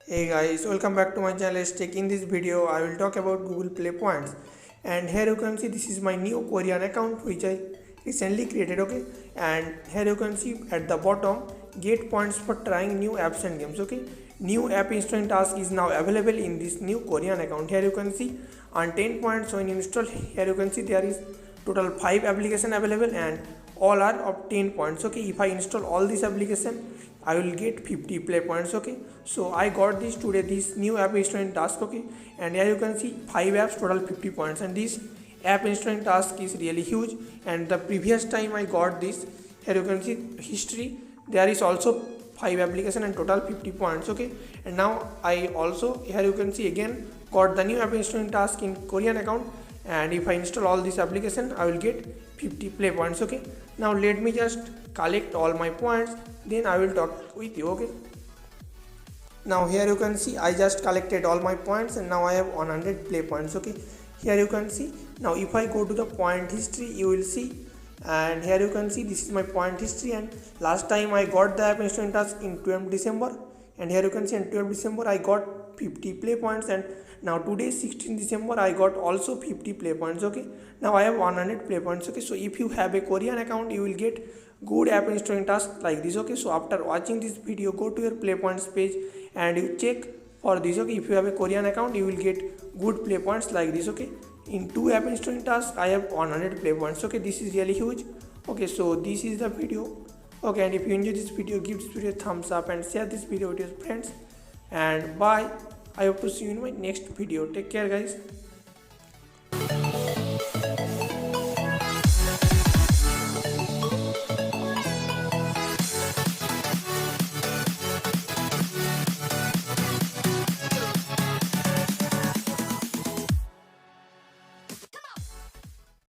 Hey guys, welcome back to my channel Teck. In this video, I will talk about Google Play Points. And here you can see this is my new Korean account which I recently created. Okay, and here you can see at the bottom get points for trying new apps and games. Okay, new app installing task is now available in this new Korean account. Here you can see on 10 points when you install. Here you can see there is total 5 application available and all are of 10 points. Okay, if I install all this application I will get 50 play points. Okay, so I got this today, this new app installing task. Okay, and here you can see 5 apps total 50 points, and this app installing task is really huge. And the previous time I got this, here you can see history, there is also 5 application and total 50 points. Okay, and now I also, here you can see again got the new app installing task in Korean account, and if I install all this application I will get 50 play points. Okay, now let me just collect all my points, then I will talk with you. Okay, now here you can see I just collected all my points and now I have 100 play points. Okay, here you can see, now if I go to the point history you will see, and here you can see this is my point history, and last time I got the app installing task in 12 December, and here you can see in 12 December I got 50 play points, and now today 16 December I got also 50 play points. Okay, now I have 100 play points. Okay, so if you have a Korean account you will get good app installing task like this. Okay, so after watching this video go to your play points page and you check for this. Okay, if you have a Korean account you will get good play points like this. Okay, in 2 app installing tasks I have 100 play points. Okay, this is really huge. Okay, so this is the video. Okay, and if you enjoy this video, give this video a thumbs up and share this video with your friends, and bye. I hope to see you in my next video. Take care guys.